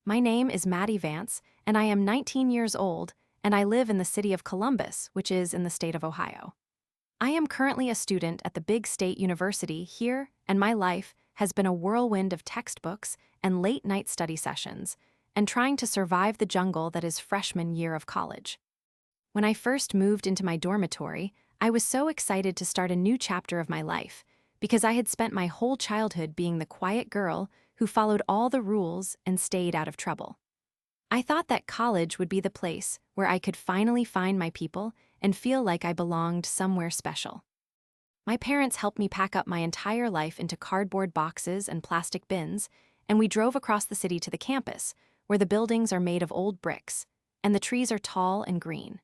My name is Maddie Vance, and I am 19 years old, and I live in the city of Columbus, which is in the state of Ohio. I am currently a student at the big state university here, and my life has been a whirlwind of textbooks and late-night study sessions, and trying to survive the jungle that is freshman year of college. When I first moved into my dormitory, I was so excited to start a new chapter of my life, because I had spent my whole childhood being the quiet girl who followed all the rules and stayed out of trouble. I thought that college would be the place where I could finally find my people and feel like I belonged somewhere special. My parents helped me pack up my entire life into cardboard boxes and plastic bins, and we drove across the city to the campus, where the buildings are made of old bricks, and the trees are tall and green.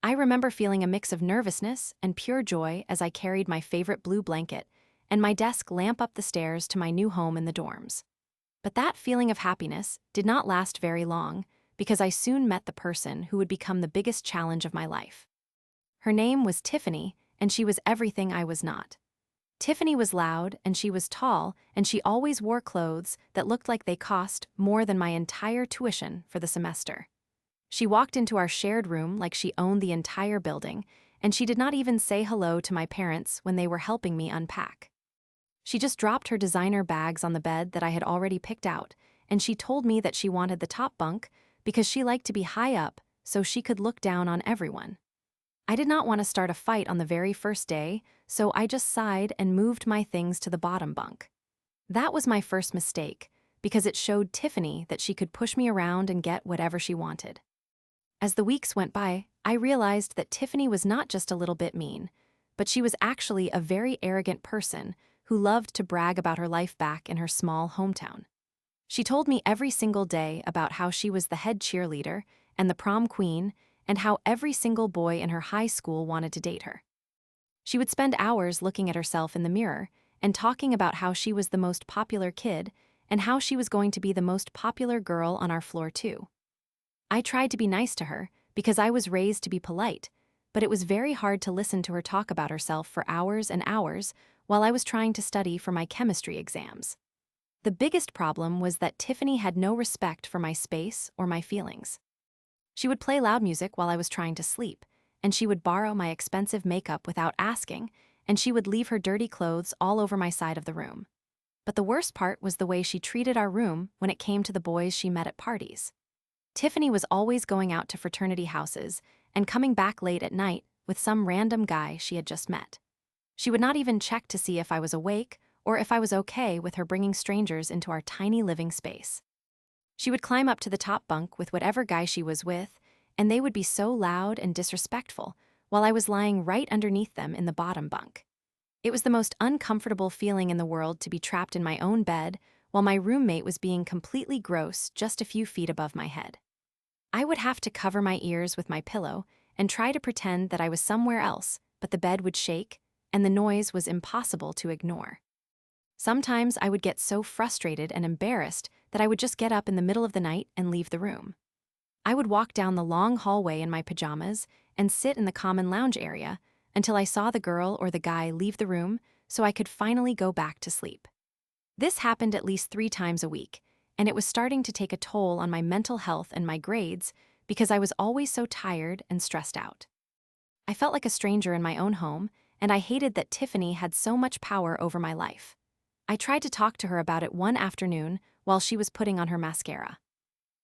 I remember feeling a mix of nervousness and pure joy as I carried my favorite blue blanket and my desk lamp up the stairs to my new home in the dorms. But that feeling of happiness did not last very long, because I soon met the person who would become the biggest challenge of my life. Her name was Tiffany, and she was everything I was not. Tiffany was loud, and she was tall, and she always wore clothes that looked like they cost more than my entire tuition for the semester. She walked into our shared room like she owned the entire building, and she did not even say hello to my parents when they were helping me unpack. She just dropped her designer bags on the bed that I had already picked out, and she told me that she wanted the top bunk because she liked to be high up so she could look down on everyone. I did not want to start a fight on the very first day, so I just sighed and moved my things to the bottom bunk. That was my first mistake, because it showed Tiffany that she could push me around and get whatever she wanted. As the weeks went by, I realized that Tiffany was not just a little bit mean, but she was actually a very arrogant person who loved to brag about her life back in her small hometown. She told me every single day about how she was the head cheerleader and the prom queen, and how every single boy in her high school wanted to date her. She would spend hours looking at herself in the mirror and talking about how she was the most popular kid and how she was going to be the most popular girl on our floor too. I tried to be nice to her because I was raised to be polite, but it was very hard to listen to her talk about herself for hours and hours while I was trying to study for my chemistry exams. The biggest problem was that Tiffany had no respect for my space or my feelings. She would play loud music while I was trying to sleep, and she would borrow my expensive makeup without asking, and she would leave her dirty clothes all over my side of the room. But the worst part was the way she treated our room when it came to the boys she met at parties. Tiffany was always going out to fraternity houses and coming back late at night with some random guy she had just met. She would not even check to see if I was awake or if I was okay with her bringing strangers into our tiny living space. She would climb up to the top bunk with whatever guy she was with, and they would be so loud and disrespectful while I was lying right underneath them in the bottom bunk. It was the most uncomfortable feeling in the world to be trapped in my own bed while my roommate was being completely gross just a few feet above my head. I would have to cover my ears with my pillow and try to pretend that I was somewhere else, but the bed would shake, and the noise was impossible to ignore. Sometimes I would get so frustrated and embarrassed that I would just get up in the middle of the night and leave the room. I would walk down the long hallway in my pajamas and sit in the common lounge area until I saw the girl or the guy leave the room so I could finally go back to sleep. This happened at least 3 times a week, and it was starting to take a toll on my mental health and my grades because I was always so tired and stressed out. I felt like a stranger in my own home, and I hated that Tiffany had so much power over my life. I tried to talk to her about it one afternoon while she was putting on her mascara.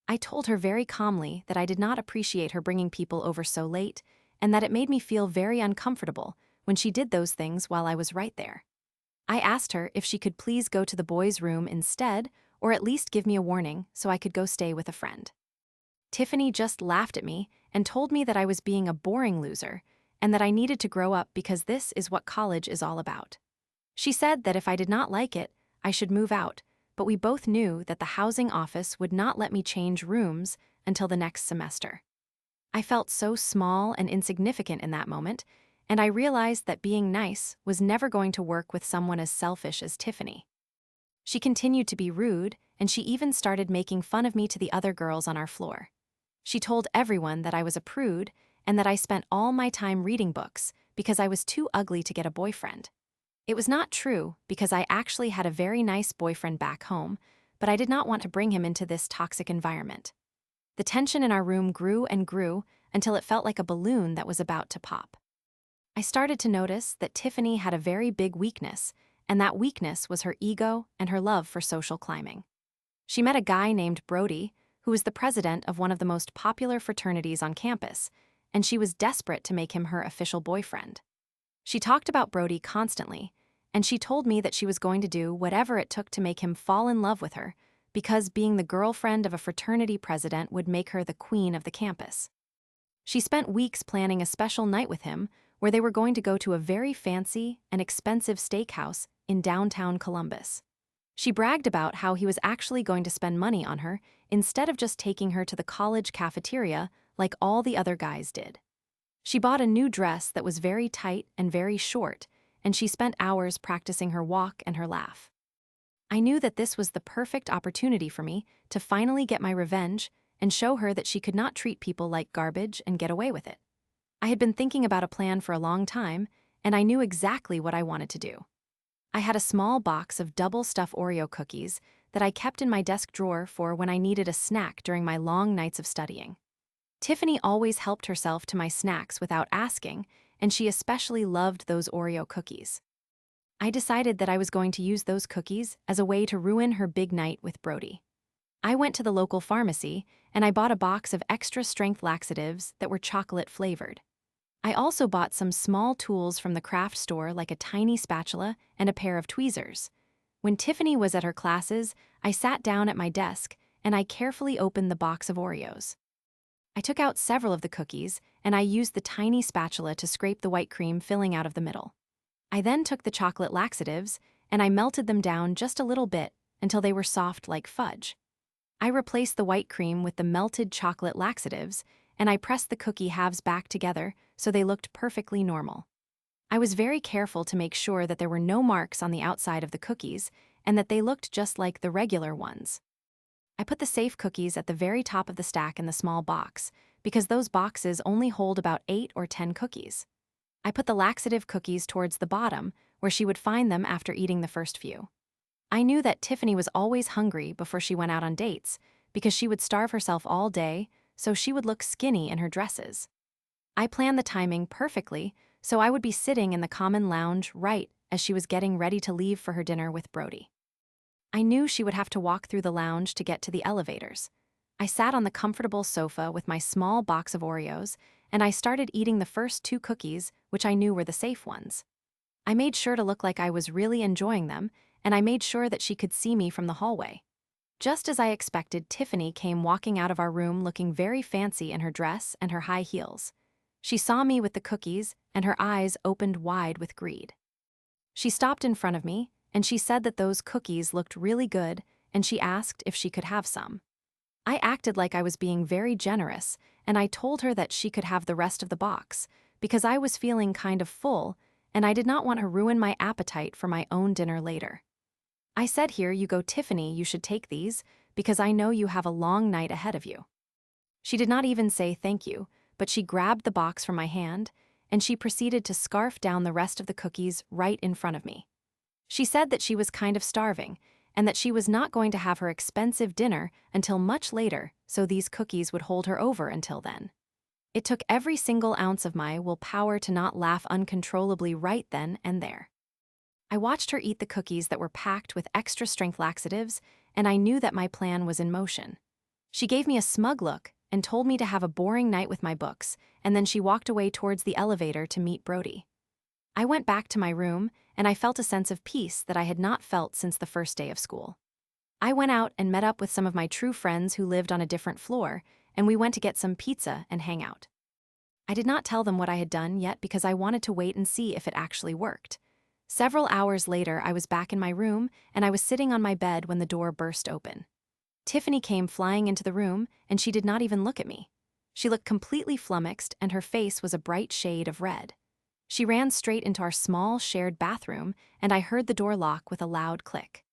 I told her very calmly that I did not appreciate her bringing people over so late, and that it made me feel very uncomfortable when she did those things while I was right there. I asked her if she could please go to the boys' room instead, or at least give me a warning so I could go stay with a friend. Tiffany just laughed at me and told me that I was being a boring loser and that I needed to grow up because this is what college is all about. She said that if I did not like it, I should move out, but we both knew that the housing office would not let me change rooms until the next semester. I felt so small and insignificant in that moment, and I realized that being nice was never going to work with someone as selfish as Tiffany. She continued to be rude, and she even started making fun of me to the other girls on our floor. She told everyone that I was a prude and that I spent all my time reading books because I was too ugly to get a boyfriend. It was not true because I actually had a very nice boyfriend back home, but I did not want to bring him into this toxic environment. The tension in our room grew and grew until it felt like a balloon that was about to pop. I started to notice that Tiffany had a very big weakness, and that weakness was her ego and her love for social climbing. She met a guy named Brody, who was the president of one of the most popular fraternities on campus, and she was desperate to make him her official boyfriend. She talked about Brody constantly, and she told me that she was going to do whatever it took to make him fall in love with her, because being the girlfriend of a fraternity president would make her the queen of the campus. She spent weeks planning a special night with him where they were going to go to a very fancy and expensive steakhouse in downtown Columbus. She bragged about how he was actually going to spend money on her instead of just taking her to the college cafeteria like all the other guys did. She bought a new dress that was very tight and very short, and she spent hours practicing her walk and her laugh. I knew that this was the perfect opportunity for me to finally get my revenge and show her that she could not treat people like garbage and get away with it. I had been thinking about a plan for a long time, and I knew exactly what I wanted to do. I had a small box of double-stuffed Oreo cookies that I kept in my desk drawer for when I needed a snack during my long nights of studying. Tiffany always helped herself to my snacks without asking, and she especially loved those Oreo cookies. I decided that I was going to use those cookies as a way to ruin her big night with Brody. I went to the local pharmacy, and I bought a box of extra-strength laxatives that were chocolate-flavored. I also bought some small tools from the craft store like a tiny spatula and a pair of tweezers. When Tiffany was at her classes, I sat down at my desk and I carefully opened the box of Oreos. I took out several of the cookies and I used the tiny spatula to scrape the white cream filling out of the middle. I then took the chocolate laxatives and I melted them down just a little bit until they were soft like fudge. I replaced the white cream with the melted chocolate laxatives, and I pressed the cookie halves back together so they looked perfectly normal. I was very careful to make sure that there were no marks on the outside of the cookies and that they looked just like the regular ones. I put the safe cookies at the very top of the stack in the small box, because those boxes only hold about 8 or 10 cookies. I put the laxative cookies towards the bottom, where she would find them after eating the first few. I knew that Tiffany was always hungry before she went out on dates, because she would starve herself all day, so she would look skinny in her dresses. I planned the timing perfectly, so I would be sitting in the common lounge right as she was getting ready to leave for her dinner with Brody. I knew she would have to walk through the lounge to get to the elevators. I sat on the comfortable sofa with my small box of Oreos, and I started eating the first 2 cookies, which I knew were the safe ones. I made sure to look like I was really enjoying them, and I made sure that she could see me from the hallway. Just as I expected, Tiffany came walking out of our room looking very fancy in her dress and her high heels. She saw me with the cookies, and her eyes opened wide with greed. She stopped in front of me, and she said that those cookies looked really good, and she asked if she could have some. I acted like I was being very generous, and I told her that she could have the rest of the box, because I was feeling kind of full, and I did not want to ruin my appetite for my own dinner later. I said, "Here you go, Tiffany, you should take these, because I know you have a long night ahead of you." She did not even say thank you, but she grabbed the box from my hand, and she proceeded to scarf down the rest of the cookies right in front of me. She said that she was kind of starving, and that she was not going to have her expensive dinner until much later, so these cookies would hold her over until then. It took every single ounce of my willpower to not laugh uncontrollably right then and there. I watched her eat the cookies that were packed with extra-strength laxatives, and I knew that my plan was in motion. She gave me a smug look and told me to have a boring night with my books, and then she walked away towards the elevator to meet Brody. I went back to my room, and I felt a sense of peace that I had not felt since the first day of school. I went out and met up with some of my true friends who lived on a different floor, and we went to get some pizza and hang out. I did not tell them what I had done yet because I wanted to wait and see if it actually worked. Several hours later, I was back in my room, and I was sitting on my bed when the door burst open. Tiffany came flying into the room, and she did not even look at me. She looked completely flummoxed, and her face was a bright shade of red. She ran straight into our small shared bathroom, and I heard the door lock with a loud click.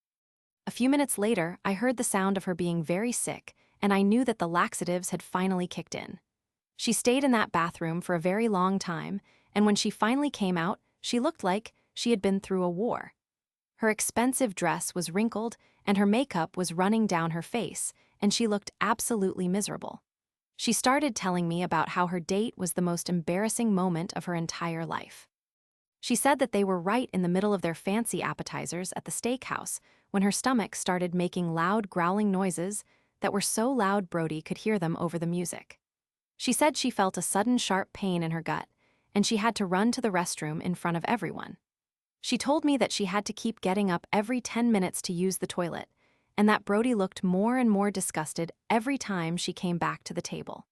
A few minutes later, I heard the sound of her being very sick, and I knew that the laxatives had finally kicked in. She stayed in that bathroom for a very long time, and when she finally came out, she looked like she had been through a war. Her expensive dress was wrinkled, and her makeup was running down her face, and she looked absolutely miserable. She started telling me about how her date was the most embarrassing moment of her entire life. She said that they were right in the middle of their fancy appetizers at the steakhouse when her stomach started making loud growling noises that were so loud Brody could hear them over the music. She said she felt a sudden sharp pain in her gut, and she had to run to the restroom in front of everyone. She told me that she had to keep getting up every 10 minutes to use the toilet, and that Brody looked more and more disgusted every time she came back to the table.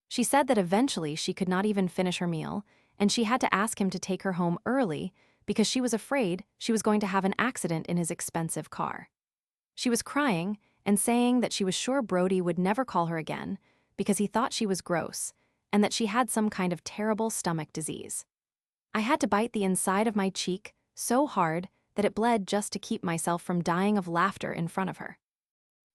She said that eventually she could not even finish her meal, and she had to ask him to take her home early because she was afraid she was going to have an accident in his expensive car. She was crying and saying that she was sure Brody would never call her again because he thought she was gross and that she had some kind of terrible stomach disease. I had to bite the inside of my cheek so hard that it bled just to keep myself from dying of laughter in front of her.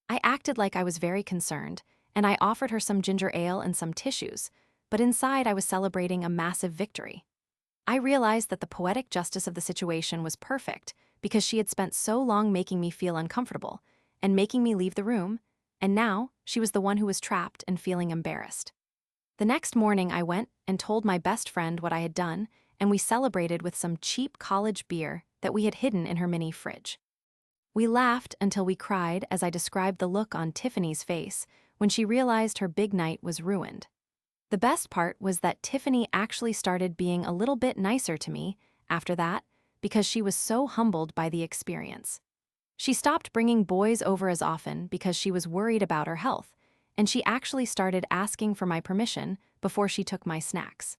I acted like I was very concerned, and I offered her some ginger ale and some tissues, but inside I was celebrating a massive victory. I realized that the poetic justice of the situation was perfect because she had spent so long making me feel uncomfortable and making me leave the room, and now she was the one who was trapped and feeling embarrassed. The next morning I went and told my best friend what I had done, and we celebrated with some cheap college beer that we had hidden in her mini fridge. We laughed until we cried as I described the look on Tiffany's face when she realized her big night was ruined. The best part was that Tiffany actually started being a little bit nicer to me after that because she was so humbled by the experience. She stopped bringing boys over as often because she was worried about her health, and she actually started asking for my permission before she took my snacks.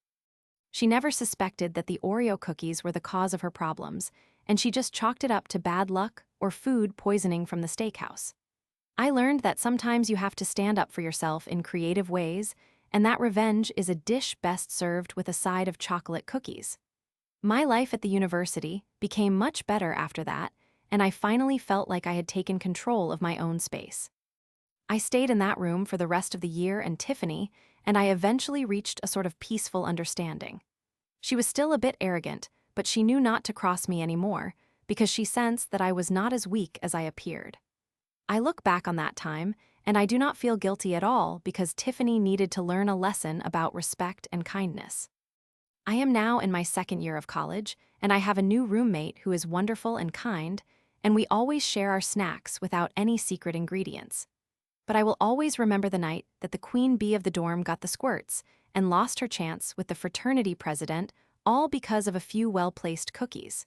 She never suspected that the Oreo cookies were the cause of her problems, and she just chalked it up to bad luck or food poisoning from the steakhouse. I learned that sometimes you have to stand up for yourself in creative ways, and that revenge is a dish best served with a side of chocolate cookies. My life at the university became much better after that, and I finally felt like I had taken control of my own space. I stayed in that room for the rest of the year and Tiffany, and I eventually reached a sort of peaceful understanding. She was still a bit arrogant, but she knew not to cross me anymore because she sensed that I was not as weak as I appeared. I look back on that time, and I do not feel guilty at all because Tiffany needed to learn a lesson about respect and kindness. I am now in my second year of college, and I have a new roommate who is wonderful and kind, and we always share our snacks without any secret ingredients. But I will always remember the night that the queen bee of the dorm got the squirts and lost her chance with the fraternity president, all because of a few well-placed cookies.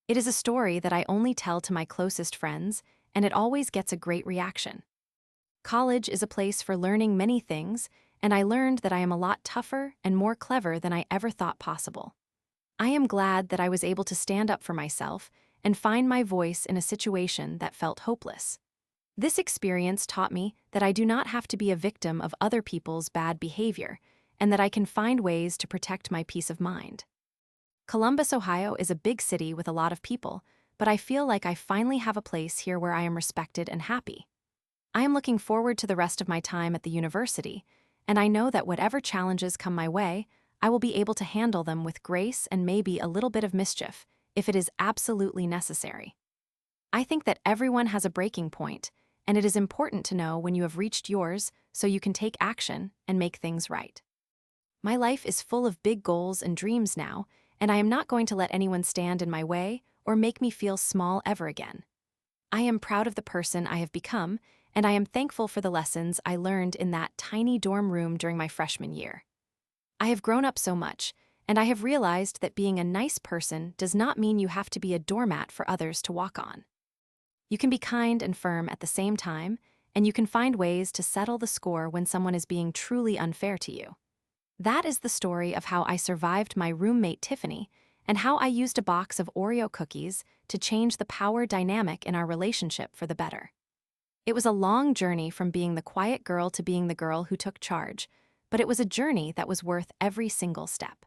It is a story that I only tell to my closest friends, and it always gets a great reaction. College is a place for learning many things, and I learned that I am a lot tougher and more clever than I ever thought possible. I am glad that I was able to stand up for myself and find my voice in a situation that felt hopeless. This experience taught me that I do not have to be a victim of other people's bad behavior, and that I can find ways to protect my peace of mind. Columbus, Ohio is a big city with a lot of people, but I feel like I finally have a place here where I am respected and happy. I am looking forward to the rest of my time at the university, and I know that whatever challenges come my way, I will be able to handle them with grace and maybe a little bit of mischief, if it is absolutely necessary. I think that everyone has a breaking point, and it is important to know when you have reached yours so you can take action and make things right. My life is full of big goals and dreams now, and I am not going to let anyone stand in my way or make me feel small ever again. I am proud of the person I have become, and I am thankful for the lessons I learned in that tiny dorm room during my freshman year. I have grown up so much, and I have realized that being a nice person does not mean you have to be a doormat for others to walk on. You can be kind and firm at the same time, and you can find ways to settle the score when someone is being truly unfair to you. That is the story of how I survived my roommate Tiffany and how I used a box of Oreo cookies to change the power dynamic in our relationship for the better. It was a long journey from being the quiet girl to being the girl who took charge, but it was a journey that was worth every single step.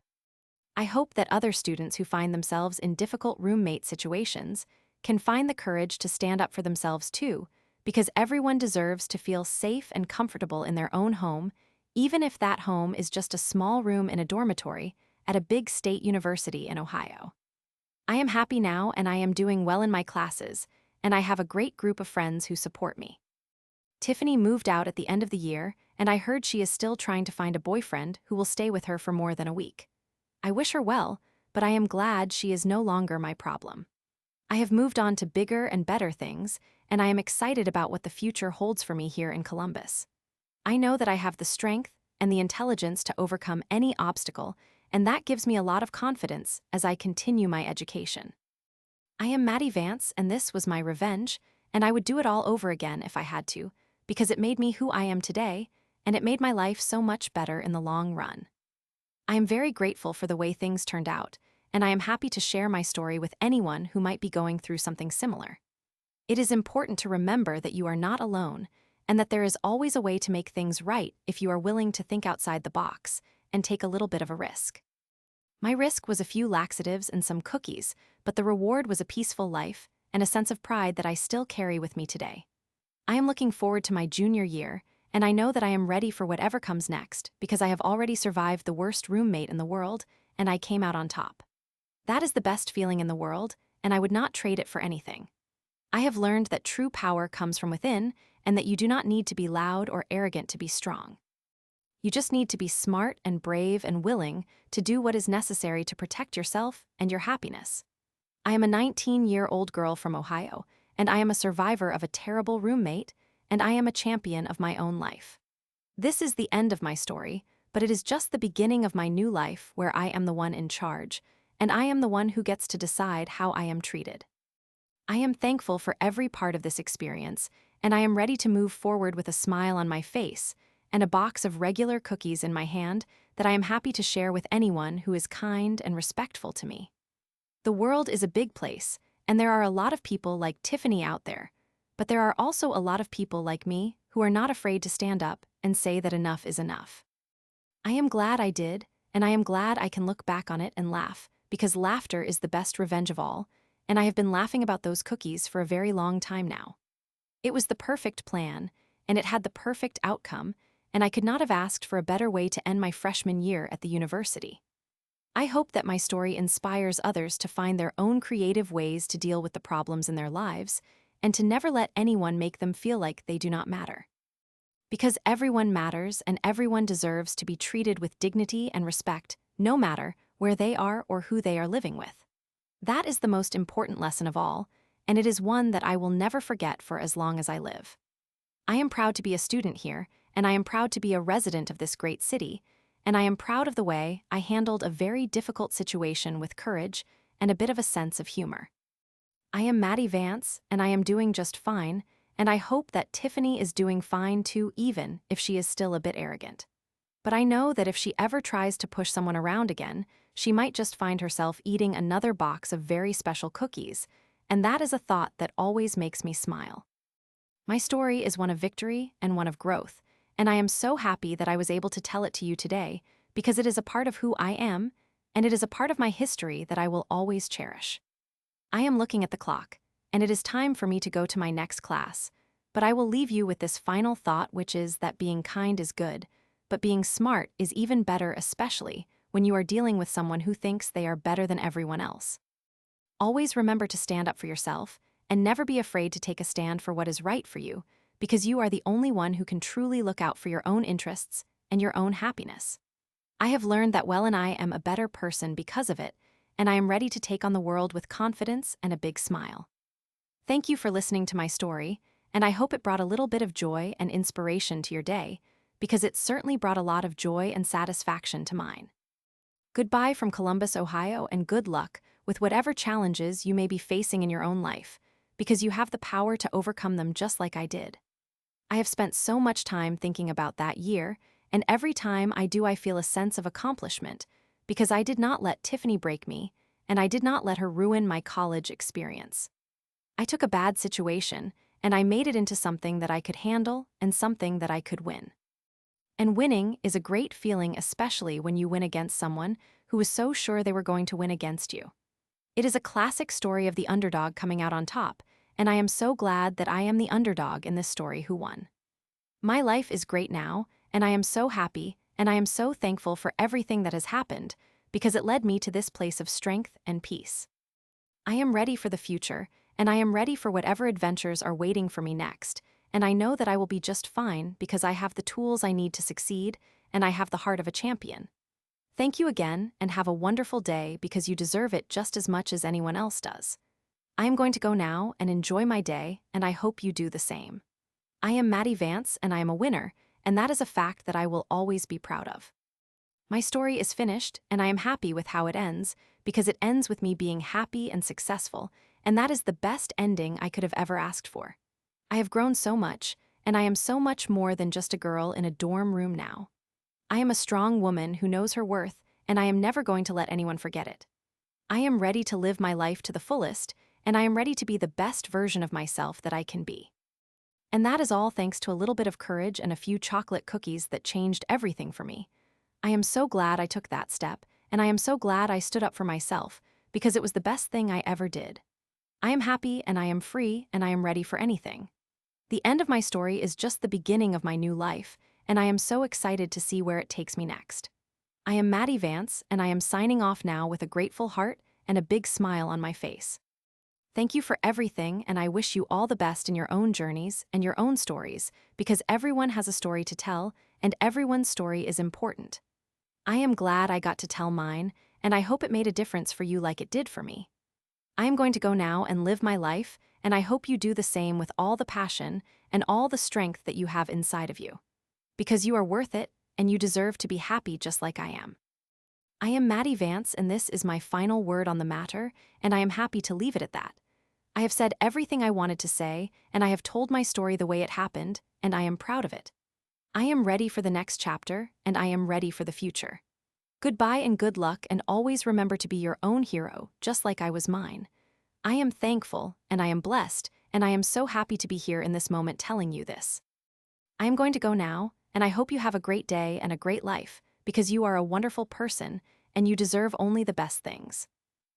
I hope that other students who find themselves in difficult roommate situations can find the courage to stand up for themselves too, because everyone deserves to feel safe and comfortable in their own home, even if that home is just a small room in a dormitory at a big state university in Ohio. I am happy now, and I am doing well in my classes, and I have a great group of friends who support me. Tiffany moved out at the end of the year, and I heard she is still trying to find a boyfriend who will stay with her for more than a week. I wish her well, but I am glad she is no longer my problem. I have moved on to bigger and better things, and I am excited about what the future holds for me here in Columbus. I know that I have the strength and the intelligence to overcome any obstacle, and that gives me a lot of confidence as I continue my education. I am Maddie Vance, and this was my revenge, and I would do it all over again if I had to, because it made me who I am today, and it made my life so much better in the long run. I am very grateful for the way things turned out, and I am happy to share my story with anyone who might be going through something similar. It is important to remember that you are not alone, and that there is always a way to make things right if you are willing to think outside the box and take a little bit of a risk. My risk was a few laxatives and some cookies, but the reward was a peaceful life and a sense of pride that I still carry with me today. I am looking forward to my junior year, and I know that I am ready for whatever comes next because I have already survived the worst roommate in the world, and I came out on top. That is the best feeling in the world, and I would not trade it for anything. I have learned that true power comes from within, and that you do not need to be loud or arrogant to be strong. You just need to be smart and brave and willing to do what is necessary to protect yourself and your happiness. I am a 19-year-old girl from Ohio, and I am a survivor of a terrible roommate, and I am a champion of my own life. This is the end of my story, but it is just the beginning of my new life where I am the one in charge, and I am the one who gets to decide how I am treated. I am thankful for every part of this experience, and I am ready to move forward with a smile on my face and a box of regular cookies in my hand that I am happy to share with anyone who is kind and respectful to me. The world is a big place, and there are a lot of people like Tiffany out there, but there are also a lot of people like me who are not afraid to stand up and say that enough is enough. I am glad I did, and I am glad I can look back on it and laugh, because laughter is the best revenge of all, and I have been laughing about those cookies for a very long time now. It was the perfect plan, and it had the perfect outcome, and I could not have asked for a better way to end my freshman year at the university. I hope that my story inspires others to find their own creative ways to deal with the problems in their lives, and to never let anyone make them feel like they do not matter. Because everyone matters, and everyone deserves to be treated with dignity and respect, no matter where they are or who they are living with. That is the most important lesson of all, and it is one that I will never forget for as long as I live. I am proud to be a student here, and I am proud to be a resident of this great city, and I am proud of the way I handled a very difficult situation with courage and a bit of a sense of humor. I am Maddie Vance, and I am doing just fine, and I hope that Tiffany is doing fine too, even if she is still a bit arrogant. But I know that if she ever tries to push someone around again, she might just find herself eating another box of very special cookies, and that is a thought that always makes me smile. My story is one of victory and one of growth, and I am so happy that I was able to tell it to you today because it is a part of who I am, and it is a part of my history that I will always cherish. I am looking at the clock, and it is time for me to go to my next class, but I will leave you with this final thought, which is that being kind is good, but being smart is even better, especially when you are dealing with someone who thinks they are better than everyone else. Always remember to stand up for yourself, and never be afraid to take a stand for what is right for you, because you are the only one who can truly look out for your own interests and your own happiness. I have learned that and I am a better person because of it, and I am ready to take on the world with confidence and a big smile. Thank you for listening to my story, and I hope it brought a little bit of joy and inspiration to your day, because it certainly brought a lot of joy and satisfaction to mine. Goodbye from Columbus, Ohio, and good luck with whatever challenges you may be facing in your own life, because you have the power to overcome them just like I did. I have spent so much time thinking about that year, and every time I do I feel a sense of accomplishment, because I did not let Tiffany break me, and I did not let her ruin my college experience. I took a bad situation, and I made it into something that I could handle and something that I could win. And winning is a great feeling, especially when you win against someone who was so sure they were going to win against you. It is a classic story of the underdog coming out on top, and I am so glad that I am the underdog in this story who won. My life is great now, and I am so happy, and I am so thankful for everything that has happened, because it led me to this place of strength and peace. I am ready for the future, and I am ready for whatever adventures are waiting for me next, and I know that I will be just fine because I have the tools I need to succeed, and I have the heart of a champion. Thank you again, and have a wonderful day because you deserve it just as much as anyone else does. I am going to go now and enjoy my day, and I hope you do the same. I am Maddie Vance, and I am a winner, and that is a fact that I will always be proud of. My story is finished, and I am happy with how it ends, because it ends with me being happy and successful, and that is the best ending I could have ever asked for. I have grown so much, and I am so much more than just a girl in a dorm room now. I am a strong woman who knows her worth, and I am never going to let anyone forget it. I am ready to live my life to the fullest, and I am ready to be the best version of myself that I can be. And that is all thanks to a little bit of courage and a few chocolate cookies that changed everything for me. I am so glad I took that step, and I am so glad I stood up for myself, because it was the best thing I ever did. I am happy, and I am free, and I am ready for anything. The end of my story is just the beginning of my new life, and I am so excited to see where it takes me next. I am Maddie Vance, and I am signing off now with a grateful heart and a big smile on my face. Thank you for everything, and I wish you all the best in your own journeys and your own stories, because everyone has a story to tell, and everyone's story is important. I am glad I got to tell mine, and I hope it made a difference for you like it did for me. I am going to go now and live my life, and I hope you do the same with all the passion and all the strength that you have inside of you. Because you are worth it, and you deserve to be happy just like I am. I am Maddie Vance, and this is my final word on the matter, and I am happy to leave it at that. I have said everything I wanted to say, and I have told my story the way it happened, and I am proud of it. I am ready for the next chapter, and I am ready for the future. Goodbye and good luck, and always remember to be your own hero, just like I was mine. I am thankful, and I am blessed, and I am so happy to be here in this moment telling you this. I am going to go now, and I hope you have a great day and a great life, because you are a wonderful person, and you deserve only the best things.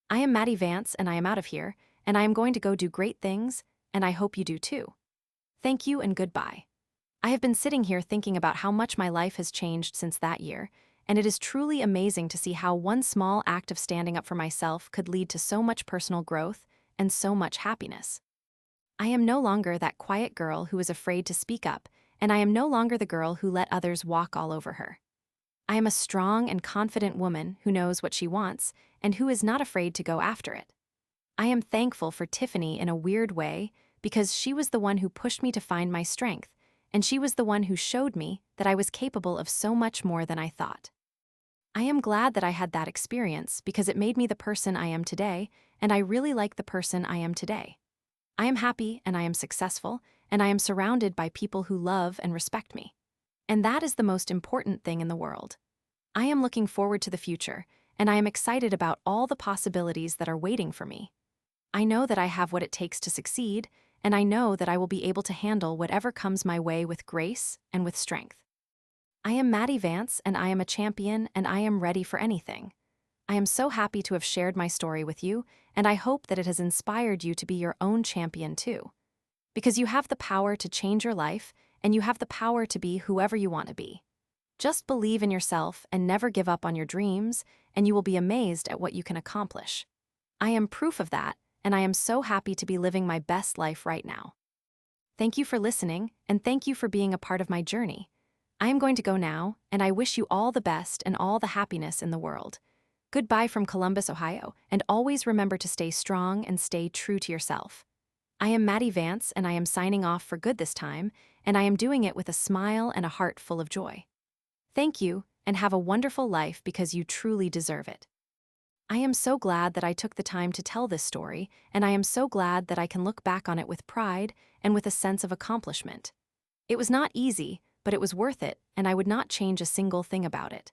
I am Maddie Vance, and I am out of here, and I am going to go do great things, and I hope you do too. Thank you and goodbye. I have been sitting here thinking about how much my life has changed since that year, and it is truly amazing to see how one small act of standing up for myself could lead to so much personal growth and so much happiness. I am no longer that quiet girl who is afraid to speak up, and I am no longer the girl who let others walk all over her. I am a strong and confident woman who knows what she wants and who is not afraid to go after it. I am thankful for Tiffany in a weird way because she was the one who pushed me to find my strength, and she was the one who showed me that I was capable of so much more than I thought. I am glad that I had that experience because it made me the person I am today, and I really like the person I am today. I am happy and I am successful, and I am surrounded by people who love and respect me. And that is the most important thing in the world. I am looking forward to the future, and I am excited about all the possibilities that are waiting for me. I know that I have what it takes to succeed, and I know that I will be able to handle whatever comes my way with grace and with strength. I am Maddie Vance, and I am a champion, and I am ready for anything. I am so happy to have shared my story with you, and I hope that it has inspired you to be your own champion too. Because you have the power to change your life, and you have the power to be whoever you want to be. Just believe in yourself and never give up on your dreams, and you will be amazed at what you can accomplish. I am proof of that, and I am so happy to be living my best life right now. Thank you for listening, and thank you for being a part of my journey. I am going to go now, and I wish you all the best and all the happiness in the world. Goodbye from Columbus, Ohio, and always remember to stay strong and stay true to yourself. I am Maddie Vance, and I am signing off for good this time, and I am doing it with a smile and a heart full of joy. Thank you, and have a wonderful life because you truly deserve it. I am so glad that I took the time to tell this story, and I am so glad that I can look back on it with pride and with a sense of accomplishment. It was not easy, but it was worth it, and I would not change a single thing about it.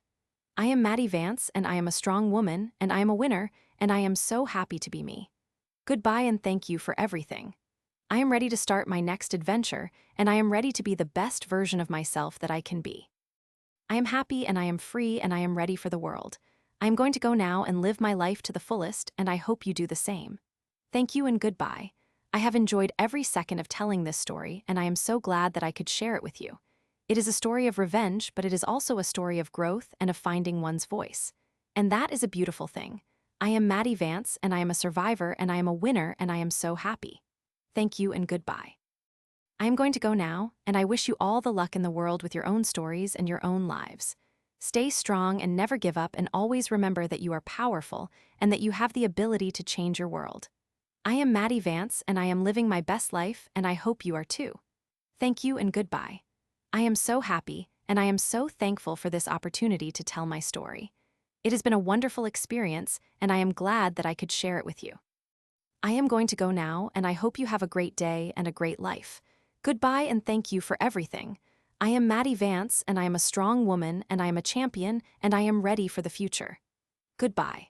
I am Maddie Vance, and I am a strong woman, and I am a winner, and I am so happy to be me. Goodbye and thank you for everything. I am ready to start my next adventure, and I am ready to be the best version of myself that I can be. I am happy and I am free and I am ready for the world. I am going to go now and live my life to the fullest, and I hope you do the same. Thank you and goodbye. I have enjoyed every second of telling this story, and I am so glad that I could share it with you. It is a story of revenge, but it is also a story of growth and of finding one's voice. And that is a beautiful thing. I am Maddie Vance, and I am a survivor, and I am a winner, and I am so happy. Thank you and goodbye. I am going to go now, and I wish you all the luck in the world with your own stories and your own lives. Stay strong and never give up, and always remember that you are powerful and that you have the ability to change your world. I am Maddie Vance, and I am living my best life, and I hope you are too. Thank you and goodbye. I am so happy, and I am so thankful for this opportunity to tell my story. It has been a wonderful experience, and I am glad that I could share it with you. I am going to go now, and I hope you have a great day and a great life. Goodbye and thank you for everything. I am Maddie Vance, and I am a strong woman, and I am a champion, and I am ready for the future. Goodbye.